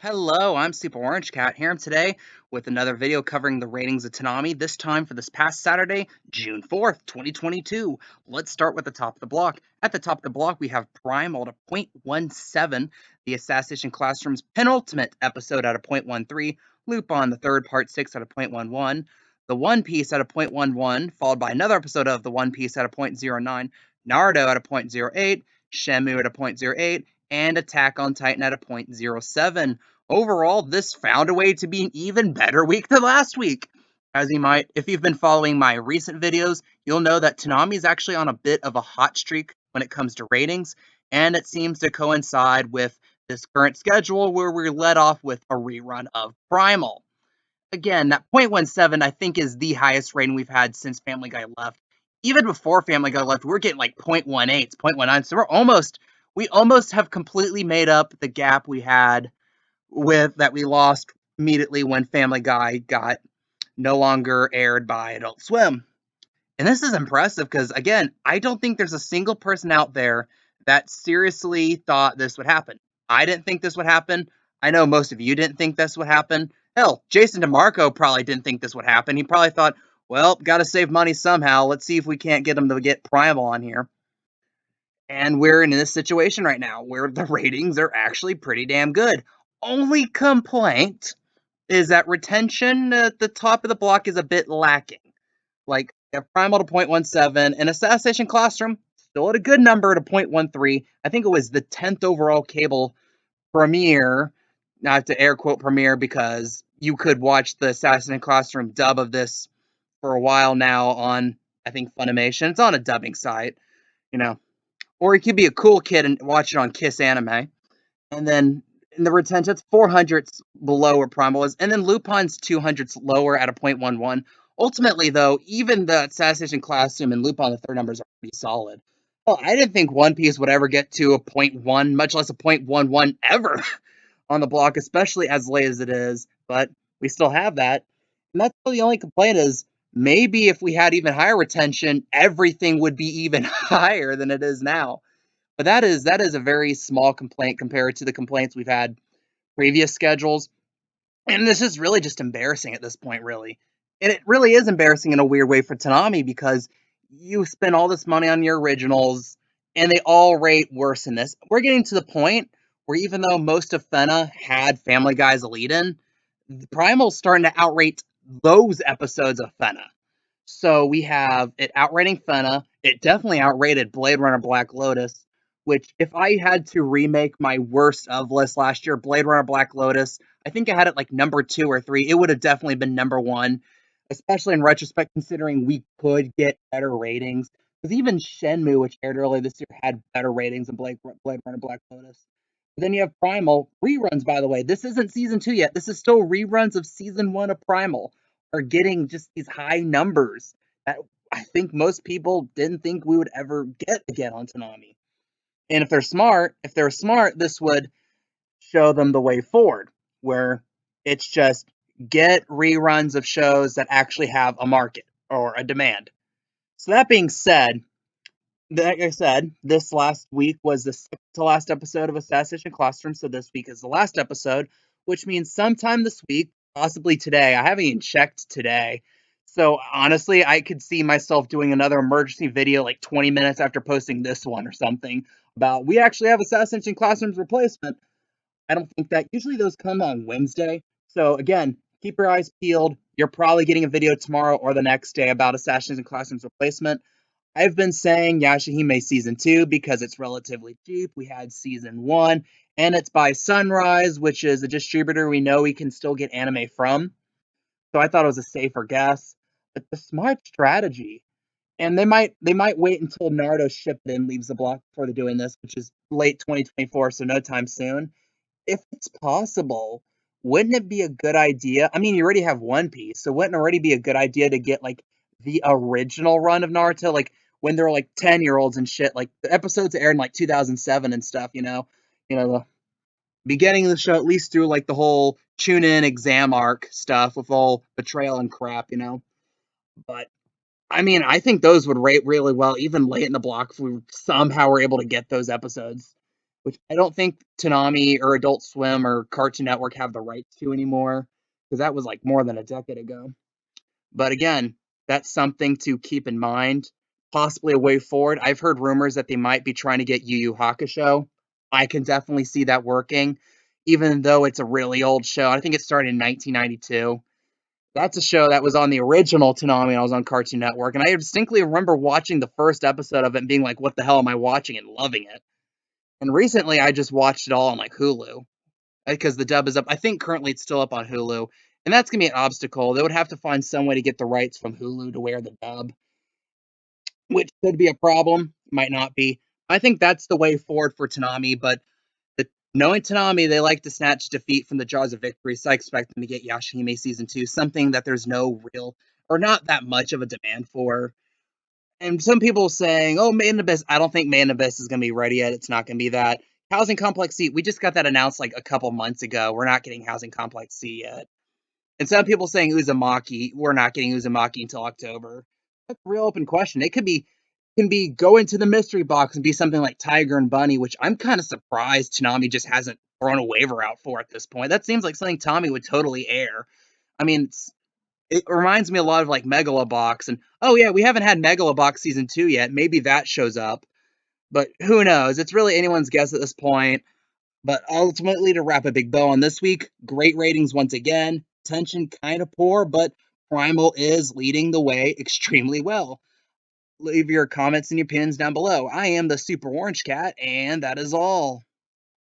Hello, I'm Super Orange Cat here today with another video covering the ratings of Toonami, this time for this past Saturday, June 4th, 2022. Let's start with the top of the block. At the top of the block, we have Primal at a 0.17, the Assassination Classroom's penultimate episode at a 0.13, Lupin the third part 6 at a 0.11, The One Piece at a 0.11, followed by another episode of The One Piece at a 0.09, Naruto at a 0.08, Shenmue at a 0.08, and Attack on Titan at a 0.07. Overall, this found a way to be an even better week than last week. As you might, if you've been following my recent videos, you'll know that Toonami is actually on a bit of a hot streak when it comes to ratings, and it seems to coincide with this current schedule where we're led off with a rerun of Primal. Again, that 0.17 I think is the highest rating we've had since Family Guy left. Even before Family Guy left, we were getting like 0.18, 0.19, so we almost have completely made up the gap we had with that we lost immediately when Family Guy got no longer aired by Adult Swim. And this is impressive because, again, I don't think there's a single person out there that seriously thought this would happen. I didn't think this would happen. I know most of you didn't think this would happen. Hell, Jason DeMarco probably didn't think this would happen. He probably thought, well, got to save money somehow. Let's see if we can't get him to get Primal on here. And we're in this situation right now where the ratings are actually pretty damn good. Only complaint is that retention at the top of the block is a bit lacking. Like, you have Primal to 0.17, and Assassination Classroom still at a good number to 0.13. I think it was the 10th overall cable premiere. Now I have to air quote premiere because you could watch the Assassination Classroom dub of this for a while now on, I think, Funimation. It's on a dubbing site, you know. Or you could be a cool kid and watch it on Kiss Anime. And then in the retention, it's 400s below where Primal is. And then Lupin's 200s lower at a 0.11. Ultimately, though, even the Assassination Classroom and Lupin, the third numbers, are pretty solid. Well, I didn't think One Piece would ever get to a 0.1, much less a 0.11 ever on the block, especially as late as it is. But we still have that. And that's really the only complaint is maybe if we had even higher retention, everything would be even higher than it is now. But that is a very small complaint compared to the complaints we've had previous schedules. And this is really just embarrassing at this point, really. And it really is embarrassing in a weird way for Toonami because you spend all this money on your originals and they all rate worse than this. We're getting to the point where even though most of Fena had Family Guy's lead in, Primal's starting to outrate those episodes of Fena. So we have it outrating Fena. It definitely outrated Blade Runner Black Lotus, which if I had to remake my worst of list last year, Blade Runner Black Lotus, I think I had it like number 2 or 3. It would have definitely been number 1, especially in retrospect, considering we could get better ratings. Because even Shenmue, which aired earlier this year, had better ratings than Blade Runner Black Lotus. But then you have Primal reruns, by the way. This isn't season 2 yet. This is still reruns of season 1 of Primal are getting just these high numbers that I think most people didn't think we would ever get again on Toonami. And if they're smart, this would show them the way forward, where it's just get reruns of shows that actually have a market or a demand. So that being said, like I said, this last week was the second to last episode of Assassination Classroom, so this week is the last episode, which means sometime this week, possibly today. I haven't even checked today. So honestly, I could see myself doing another emergency video like 20 minutes after posting this one or something about we actually have Assassination Classroom's replacement. I don't think that usually those come on Wednesday. So again, keep your eyes peeled. You're probably getting a video tomorrow or the next day about Assassination Classroom's replacement. I've been saying Yashahime Season 2 because it's relatively cheap. We had Season 1, and it's by Sunrise, which is a distributor we know we can still get anime from. So I thought it was a safer guess. But the smart strategy, and they might wait until Naruto Shippuden leaves the block before they're doing this, which is late 2024, so no time soon. If it's possible, wouldn't it be a good idea? I mean, you already have One Piece, so wouldn't it already be a good idea to get like the original run of Naruto, like when they're like 10-year-olds and shit, like the episodes aired in like 2007 and stuff, the beginning of the show at least through like the whole tune in exam arc stuff with all betrayal and crap. But I mean, I think those would rate really well, even late in the block if we somehow were able to get those episodes. which I don't think Toonami or Adult Swim or Cartoon Network have the rights to anymore, because that was like more than a decade ago. But again, that's something to keep in mind. Possibly a way forward. I've heard rumors that they might be trying to get Yu Yu Hakusho. I can definitely see that working, even though it's a really old show. I think it started in 1992. That's a show that was on the original Toonami. I was on Cartoon Network, and I distinctly remember watching the first episode of it and being like, "What the hell am I watching?" and loving it. And recently, I just watched it all on like Hulu because the dub is up. I think currently it's still up on Hulu, and that's gonna be an obstacle. They would have to find some way to get the rights from Hulu to wear the dub, which could be a problem. Might not be. I think that's the way forward for Toonami, but knowing Toonami, they like to snatch defeat from the jaws of victory, so I expect them to get Yashahime Season 2, something that there's no real or not that much of a demand for. And some people saying, oh, Made in Abyss. I don't think Made in Abyss is going to be ready yet. It's not going to be that. Housing Complex C, we just got that announced like a couple months ago. We're not getting Housing Complex C yet. And some people saying Uzumaki, we're not getting Uzumaki until October. That's a real open question. It could be can be go into the mystery box and be something like Tiger and Bunny, which I'm kind of surprised Toonami just hasn't thrown a waiver out for at this point. That seems like something Tommy would totally air. I mean, it reminds me a lot of like Megalobox, and oh yeah, we haven't had Megalobox season 2 yet. Maybe that shows up, but who knows? It's really anyone's guess at this point. But ultimately, to wrap a big bow on this week, great ratings once again. Tension kind of poor, but Primal is leading the way extremely well. Leave your comments and your opinions down below. I am the Super Orange Cat, and that is all.